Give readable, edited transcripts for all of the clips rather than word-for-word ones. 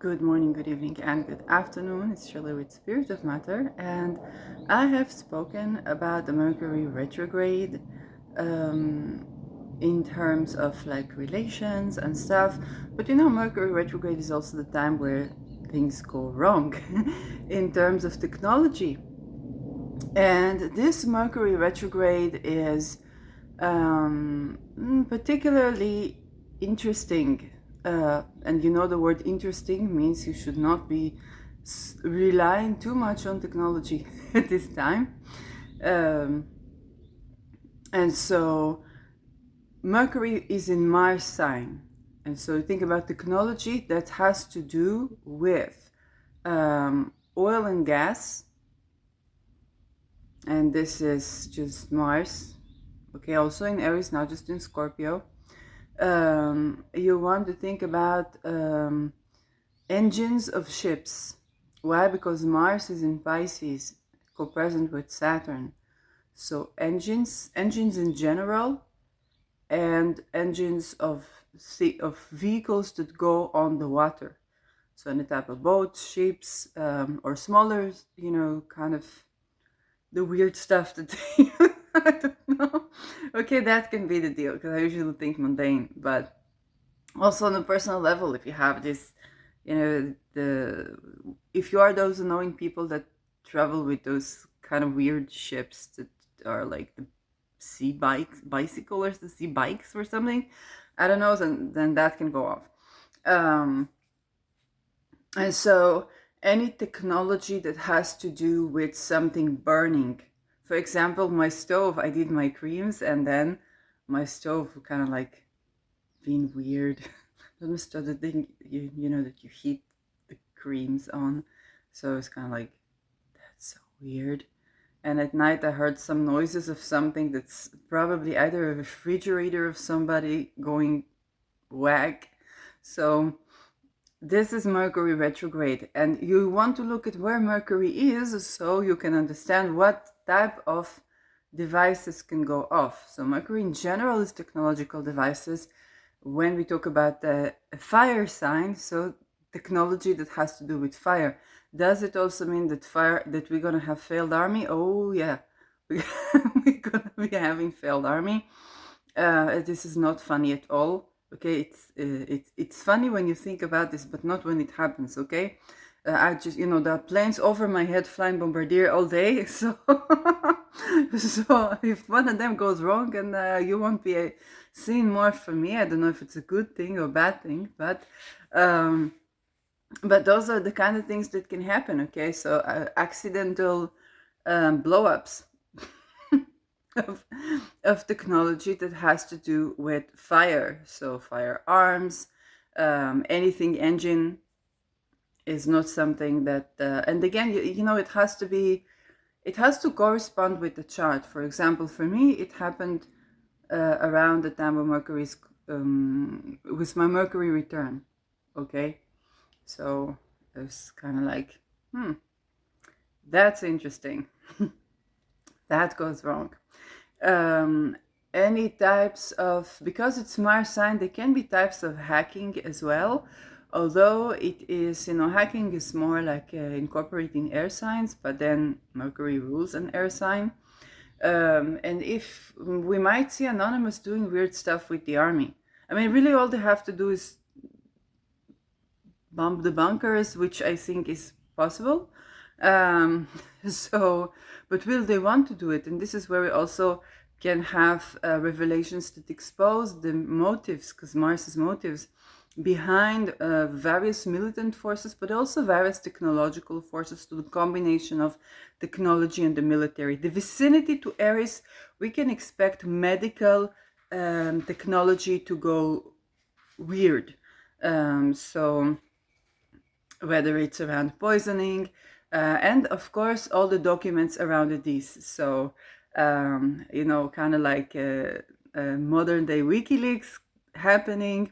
Good morning, good evening, and good afternoon. It's Shirley with Spirit of Matter, and I have spoken about the Mercury retrograde um, in terms of like relations and stuff. But Mercury retrograde is also the time where things go wrong in terms of technology. And this Mercury retrograde is particularly interesting. And the word interesting means you should not be relying too much on technology at this time. Um, and so Mercury is in Mars sign. And so think about technology that has to do with oil and gas. And this is just Mars. Okay, also in Aries, not just in Scorpio. You want to think about engines of ships. Why? Because Mars is in Pisces, co-present with Saturn. So engines in general, and engines of vehicles that go on the water. So any type of boats, ships, or smaller, kind of the weird stuff that they, I don't know. Okay, that can be the deal because I usually think mundane, but also on a personal level, if you have this, if you are those annoying people that travel with those kind of weird ships that are like the bicycles, the sea bikes or something, I don't know, then that can go off. And so any technology that has to do with something burning. For example, my stove, I did my creams and then my stove kind of like being weird. The stove, the thing, that you heat the creams on. So it's kind of like, that's so weird. And at night I heard some noises of something that's probably either a refrigerator of somebody going whack. So this is Mercury retrograde, and you want to look at where Mercury is so you can understand what type of devices can go off. So Mercury in general is technological devices. When we talk about a fire sign, so technology that has to do with fire. Does it also mean that we're gonna have failed army? Oh yeah, we're gonna be having failed army. This is not funny at all. Okay, it's funny when you think about this, but not when it happens. Okay, I just there are planes over my head flying bombardier all day. So so if one of them goes wrong, and you won't be seeing more from me. I don't know if it's a good thing or bad thing, but those are the kind of things that can happen. Okay, so accidental blow-ups of, technology that has to do with fire. So firearms, anything engine is not something that, and again, it has to correspond with the chart. For example, for me, it happened around the time of Mercury's, with my Mercury return. Okay, so it's kind of like, that's interesting. That goes wrong. Any types of, because it's Mars sign, there can be types of hacking as well. Although it is, hacking is more like incorporating air signs, but then Mercury rules an air sign. And if we might see Anonymous doing weird stuff with the army. I mean, really all they have to do is bomb the bunkers, which I think is possible. So, but will they want to do it? And this is where we also can have revelations that expose the motives, because Mars's motives behind various militant forces, but also various technological forces, to the combination of technology and the military. The vicinity to Aries, we can expect medical technology to go weird. So whether it's around poisoning, and of course all the documents around this. So kind of like modern day WikiLeaks happening,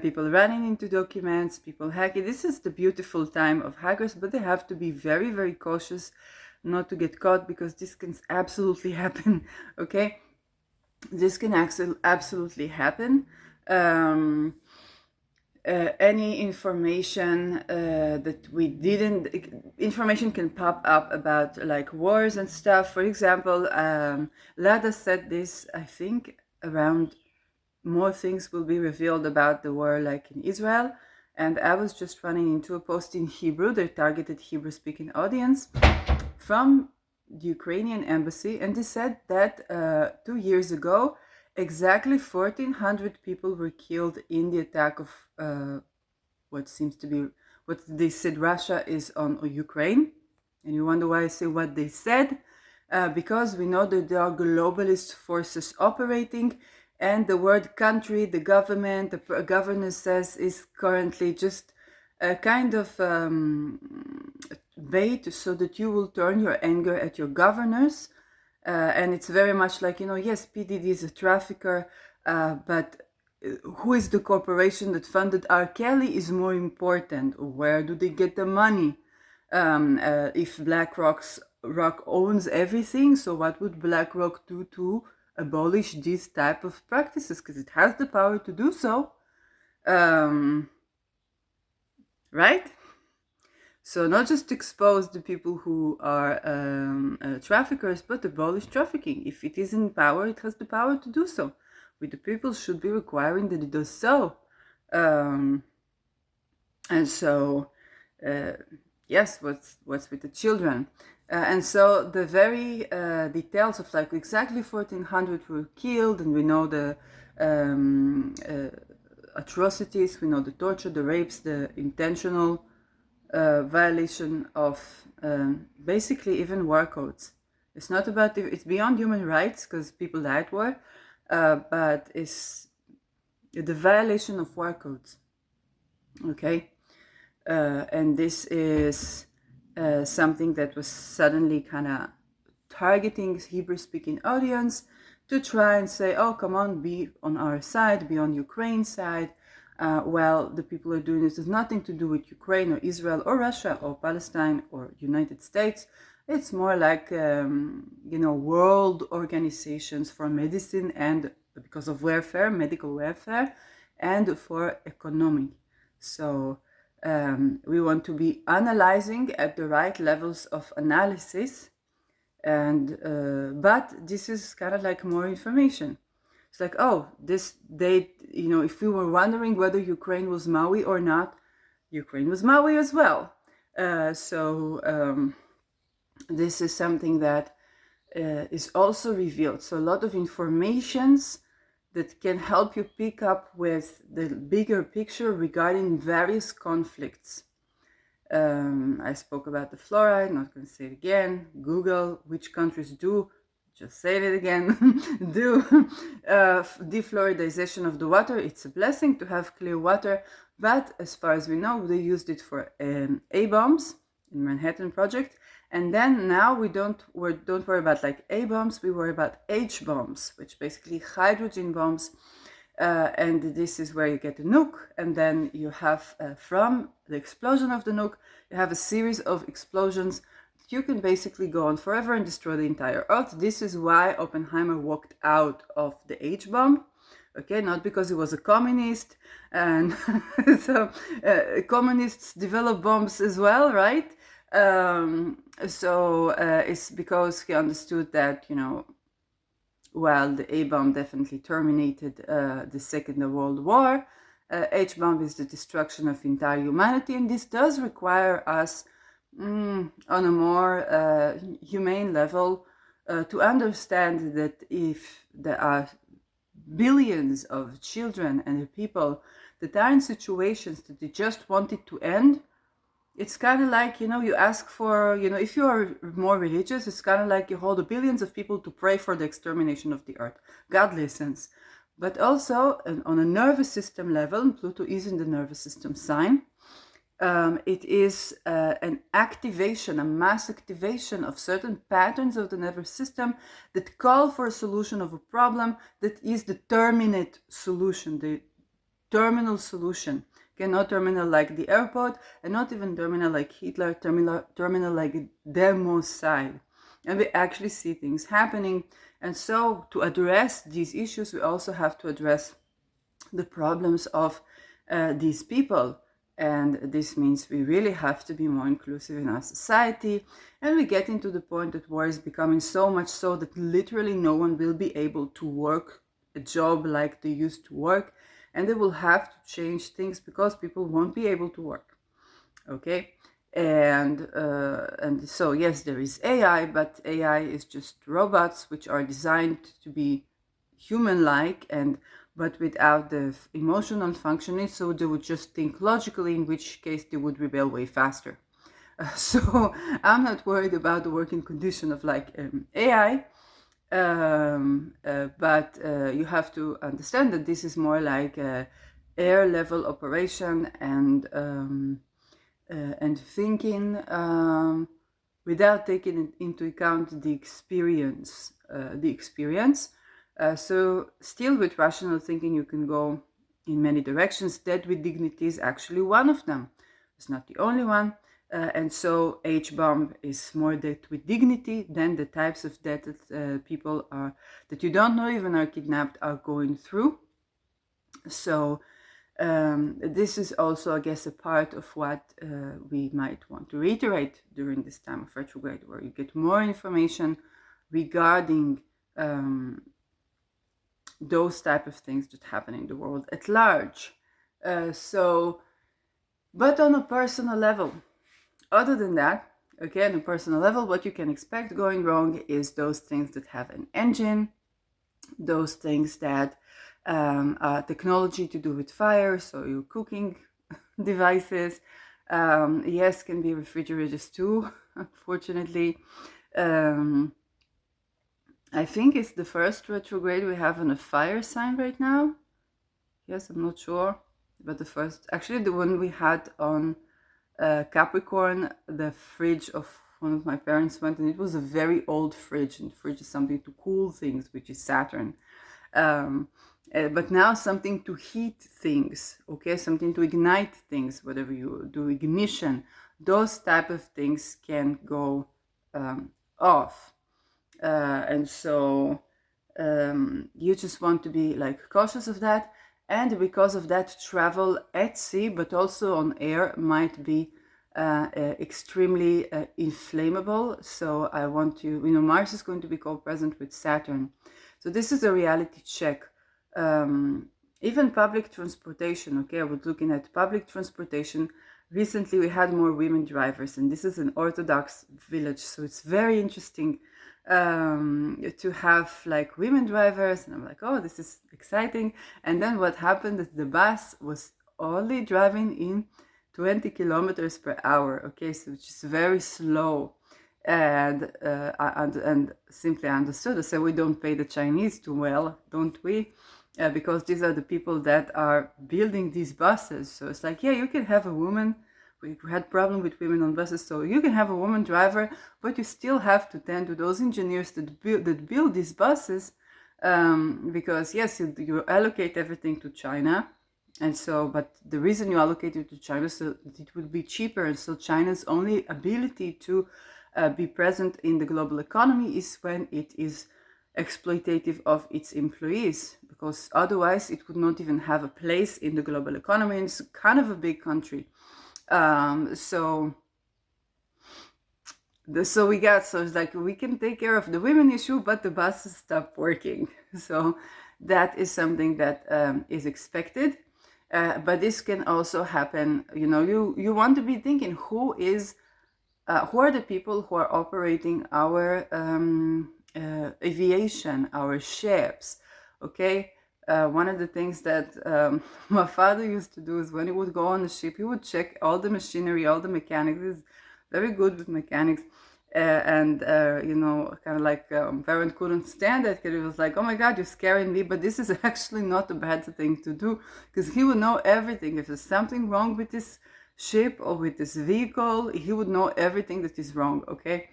people running into documents, people hacking. This is the beautiful time of hackers, but they have to be very, very cautious not to get caught, because this can absolutely happen. Okay, this can absolutely happen. any information that we didn't, information can pop up about like wars and stuff. For example, Lada said this, I think, around more things will be revealed about the war like in Israel. And I was just running into a post in Hebrew, their targeted Hebrew speaking audience, from the Ukrainian embassy, and they said that 2 years ago, exactly 1,400 people were killed in the attack of what seems to be what they said Russia is on Ukraine. And you wonder why I say what they said? Because we know that there are globalist forces operating, and the word country, the government, the governor says is currently just a kind of bait so that you will turn your anger at your governors. And it's very much like, yes, PDD is a trafficker, but who is the corporation that funded R. Kelly is more important. Where do they get the money? If Rock owns everything, so what would BlackRock do to abolish these type of practices? Because it has the power to do so, right? So not just expose the people who are traffickers, but abolish trafficking. If it is in power, it has the power to do so. With the people should be requiring that it does so. And so, yes, what's with the children? And so the very details of like exactly 1,400 were killed, and we know the atrocities, we know the torture, the rapes, the intentional violation of basically even war codes. It's not about, it's beyond human rights because people died war, but it's the violation of war codes. Okay, and this is something that was suddenly kind of targeting Hebrew-speaking audience to try and say, oh, come on, be on our side, be on Ukraine's side. Well, the people are doing this has nothing to do with Ukraine or Israel or Russia or Palestine or United States. It's more like, world organizations for medicine and because of welfare, medical welfare, and for economy. So we want to be analyzing at the right levels of analysis, and but this is kind of like more information. It's like, oh, this date, if we were wondering whether Ukraine was Maui or not, Ukraine was Maui as well. So this is something that is also revealed. So a lot of informations that can help you pick up with the bigger picture regarding various conflicts. I spoke about the fluoride, not going to say it again. Google which countries do, just say it again, do defluoridization of the water. It's a blessing to have clear water, but as far as we know, they used it for A-bombs in Manhattan Project. And then now we don't worry about like A-bombs, we worry about H-bombs, which basically hydrogen bombs. And this is where you get the nuke, and then you have from the explosion of the nuke, you have a series of explosions that you can basically go on forever and destroy the entire earth. This is why Oppenheimer walked out of the H-bomb. Okay, not because he was a communist, and so communists develop bombs as well, right? So it's because he understood that, while the A-bomb definitely terminated the Second World War, H-bomb is the destruction of entire humanity, and this does require us, on a more humane level, to understand that if there are billions of children and people that are in situations that they just want it to end, it's kind of like, you ask for, if you are more religious, it's kind of like you hold billions of people to pray for the extermination of the earth. God listens. But also on a nervous system level, and Pluto is in the nervous system sign, it is an activation, a mass activation of certain patterns of the nervous system that call for a solution of a problem that is the terminate solution, the terminal solution. Okay, not terminal like the airport, and not even terminal like Hitler, terminal like democide. And we actually see things happening. And so to address these issues, we also have to address the problems of these people. And this means we really have to be more inclusive in our society. And we get into the point that war is becoming so much so that literally no one will be able to work a job like they used to work. And they will have to change things because people won't be able to work. Okay? And so yes, there is AI, but AI is just robots which are designed to be human-like and but without the emotional functioning, so they would just think logically, in which case they would rebel way faster. So I'm not worried about the working condition of like AI, but you have to understand that this is more like a air level operation and thinking without taking into account the experience. So still with rational thinking you can go in many directions. Death with dignity is actually one of them. It's not the only one. And so H-bomb is more death with dignity than the types of death that people are, that you don't know even are kidnapped, are going through. So this is also, I guess, a part of what we might want to reiterate during this time of retrograde, where you get more information regarding those type of things that happen in the world at large. But on a personal level, other than that, okay, on a personal level, what you can expect going wrong is those things that have an engine, those things that technology to do with fire, so your cooking devices, yes, can be refrigerators too, unfortunately. I think it's the first retrograde we have on a fire sign right now. Yes, I'm not sure, but the first, actually the one we had on Capricorn, the fridge of one of my parents went, and it was a very old fridge, and the fridge is something to cool things, which is Saturn. But now something to heat things, okay, something to ignite things, whatever you do, ignition, those type of things can go off. And so you just want to be like cautious of that. And because of that, travel at sea, but also on air, might be extremely inflammable. So I want to, Mars is going to be co-present with Saturn. So this is a reality check. Even public transportation, okay, I was looking at public transportation. Recently we had more women drivers, and this is an Orthodox village, so it's very interesting to have like women drivers, and I'm like, oh, this is exciting. And then what happened is the bus was only driving in 20 kilometers per hour, okay, so which is very slow. And simply understood, I said, we don't pay the Chinese too well, don't we? Because these are the people that are building these buses. So it's like, yeah, you can have a woman. We had problem with women on buses, so you can have a woman driver, but you still have to tend to those engineers that build these buses, because yes, you allocate everything to China, and so, but the reason you allocate it to China so that it would be cheaper, and so China's only ability to be present in the global economy is when it is exploitative of its employees, because otherwise it would not even have a place in the global economy, and it's kind of a big country. So it's like we can take care of the women issue, but the buses stop working. So that is something that is expected. But this can also happen, you want to be thinking, who are the people who are operating our aviation, our ships, okay? One of the things that my father used to do is when he would go on the ship, he would check all the machinery, all the mechanics. He's very good with mechanics. Kind of like parent couldn't stand it, because he was like, oh my God, you're scaring me. But this is actually not a bad thing to do, because he would know everything. If there's something wrong with this ship or with this vehicle, he would know everything that is wrong, okay?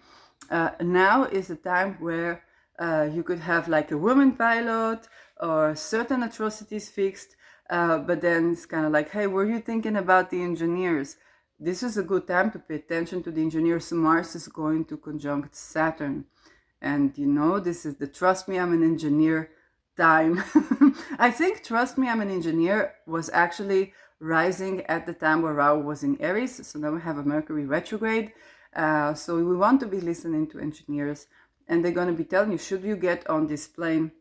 Now is the time where you could have like a woman pilot or certain atrocities fixed, but then it's kind of like, hey, were you thinking about the engineers? This is a good time to pay attention to the engineers. Mars is going to conjunct Saturn. And this is the trust me, I'm an engineer time. I think trust me, I'm an engineer was actually rising at the time where Rahu was in Aries. So now we have a Mercury retrograde. So we want to be listening to engineers, and they're going to be telling you, should you get on this plane?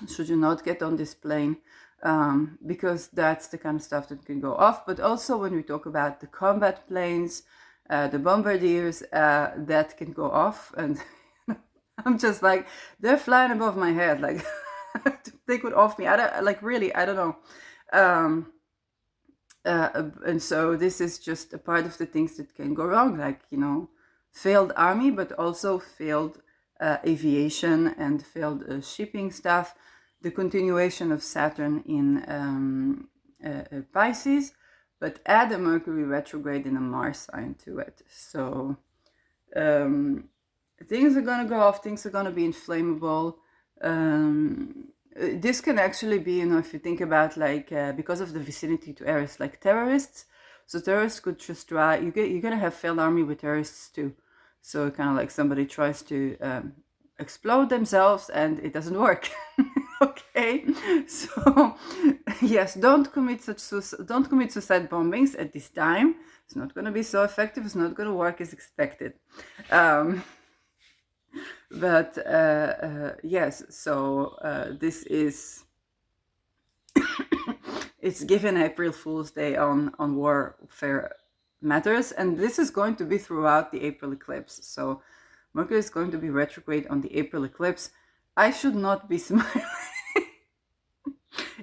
Should you not get on this plane? Because that's the kind of stuff that can go off. But also when we talk about the combat planes, the bombardiers, that can go off. And I'm just like, they're flying above my head. Like, they could off me. I don't know. And so this is just a part of the things that can go wrong, like, failed army, but also failed aviation and failed shipping stuff, the continuation of Saturn in Pisces, but add a Mercury retrograde in a Mars sign to it. So things are going to go off, things are going to be inflammable. This can actually be, if you think about, like, because of the vicinity to Aries, like terrorists. So terrorists could just try, you're going to have failed army with terrorists too. So kind of like somebody tries to explode themselves and it doesn't work. Okay, so yes, don't commit suicide bombings at this time. It's not going to be so effective. It's not going to work as expected. But yes, so this is it's given April Fool's Day on warfare matters, and this is going to be throughout the April eclipse. So Mercury is going to be retrograde on the April eclipse. I should not be smiling.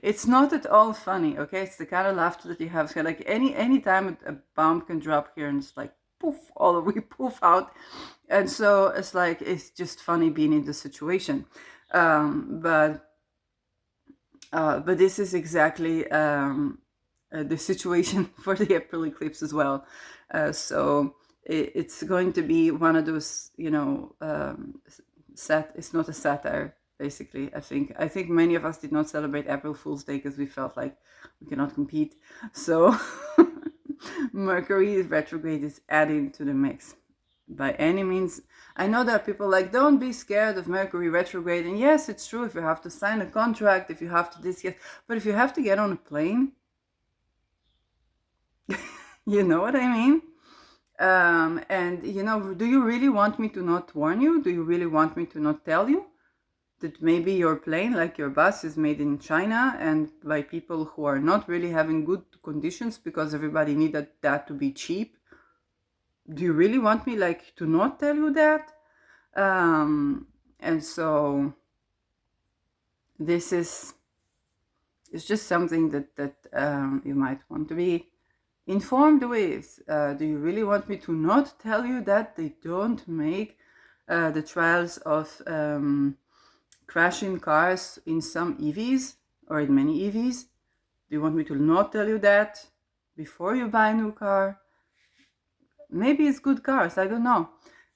It's not at all funny, okay? It's the kind of laughter that you have. So like any time a bomb can drop here and it's like poof, all the way poof out. And so it's like, it's just funny being in the situation. But this is exactly the situation for the April eclipse as well. So it's going to be one of those, it's not a satire, basically. I think many of us did not celebrate April Fool's Day because we felt like we cannot compete. So Mercury retrograde is adding to the mix. By any means, I know there are people like, don't be scared of Mercury retrograde. And yes, it's true, if you have to sign a contract, if you have to this, yes. But if you have to get on a plane, you know what I mean? And, do you really want me to not warn you? Do you really want me to not tell you that maybe your plane, like your bus, is made in China and by people who are not really having good conditions because everybody needed that to be cheap? Do you really want me, like, to not tell you that? And so this is, it's just something that you might want to be informed with. Do you really want me to not tell you that they don't make the trials of crashing cars in some EVs or in many EVs? Do you want me to not tell you that before you buy a new car? Maybe it's good cars, I don't know.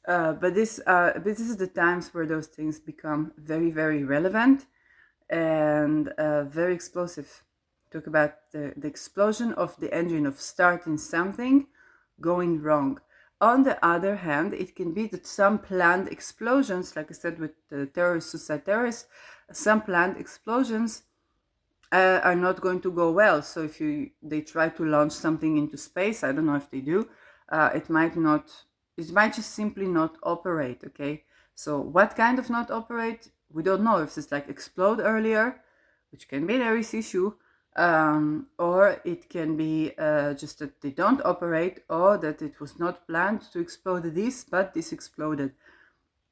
But this is the times where those things become very, very relevant and very explosive. Talk about the explosion of the engine of starting something going wrong. On the other hand, it can be that some planned explosions, like I said with the suicide terrorists, some planned explosions are not going to go well. So if they try to launch something into space, I don't know if they do, it might just simply not operate, okay? So what kind of not operate? We don't know. If it's like explode earlier, which can be an Aries issue, or it can be just that they don't operate, or that it was not planned to explode this, but this exploded.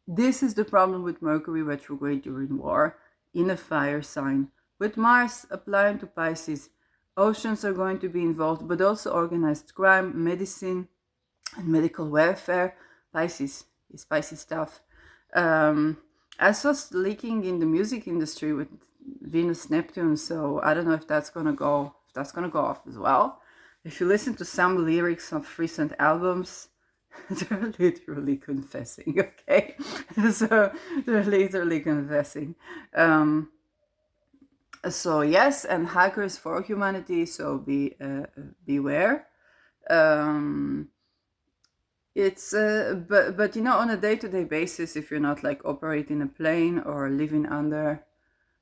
This is the problem with Mercury retrograde during war in a fire sign. With Mars applying to Pisces, oceans are going to be involved, but also organized crime, medicine, and medical welfare. Pisces is Pisces stuff. I saw leaking in the music industry with Venus Neptune, so I don't know if that's gonna go off as well. If you listen to some lyrics of recent albums, they're literally confessing, okay? So they're literally confessing. So yes, and hackers for humanity, so beware. It's but on a day-to-day basis, if you're not like operating a plane or living under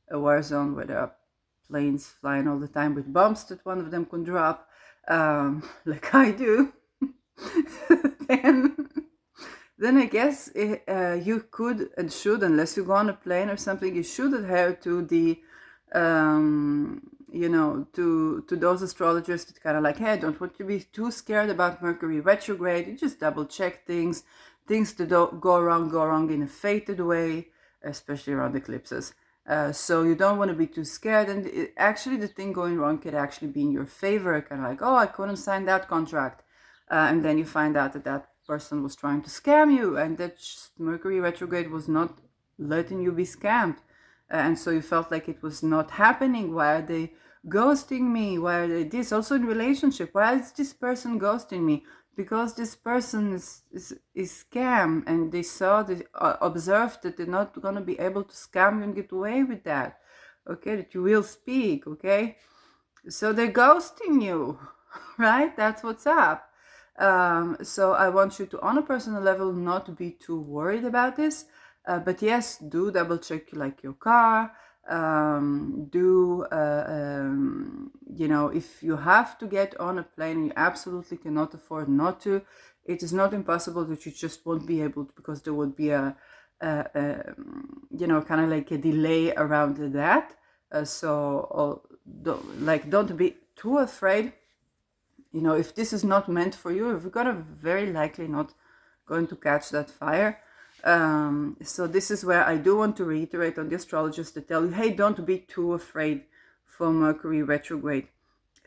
a war zone where there are planes flying all the time with bombs that one of them can drop, like I do, then then I guess you could and should, unless you go on a plane or something, you should adhere to the, to those astrologers that kind of like, hey, don't want to be too scared about Mercury retrograde. You just double check things. Things that don't go wrong in a fated way, especially around eclipses. So you don't want to be too scared. And actually, the thing going wrong could actually be in your favor. Kind of like, oh, I couldn't sign that contract. And then you find out that that person was trying to scam you, and that Mercury retrograde was not letting you be scammed. And so you felt like it was not happening. Why are they ghosting me? Why are they this? Also in relationship, why is this person ghosting me? Because this person is scam, and they saw, they observed that they're not going to be able to scam you and get away with that. Okay, that you will speak. Okay, so they're ghosting you, right? That's what's up. So I want you to, on a personal level, not to be too worried about this. But yes, do double check like your car. If you have to get on a plane and you absolutely cannot afford not to, it is not impossible that you just won't be able to, because there would be kind of like a delay around that. Don't be too afraid. If this is not meant for you, if you're gonna very likely not going to catch that fire. So this is where I do want to reiterate on the astrologers to tell you, hey, don't be too afraid for Mercury retrograde.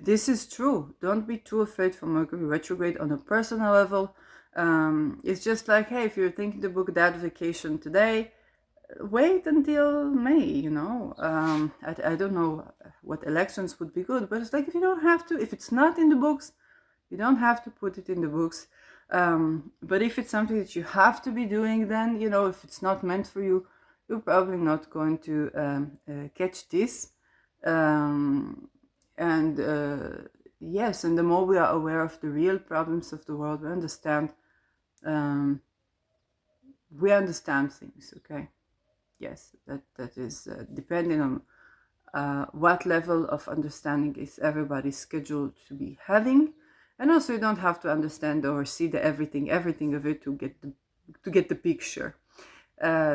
This is true. Don't be too afraid for Mercury retrograde on a personal level. It's just like, hey, if you're thinking to book that vacation today, wait until May, I don't know what elections would be good, but it's like, if you don't have to, if it's not in the books, you don't have to put it in the books. But if it's something that you have to be doing, then, if it's not meant for you, you're probably not going to catch this. Yes, and the more we are aware of the real problems of the world, we understand things, okay? Yes, that is depending on what level of understanding is everybody scheduled to be having. And also, you don't have to understand or see the everything of it to get the picture.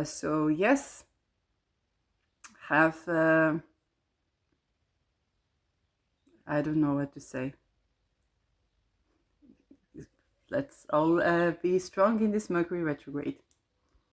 So yes, have I don't know what to say. Let's all be strong in this Mercury retrograde.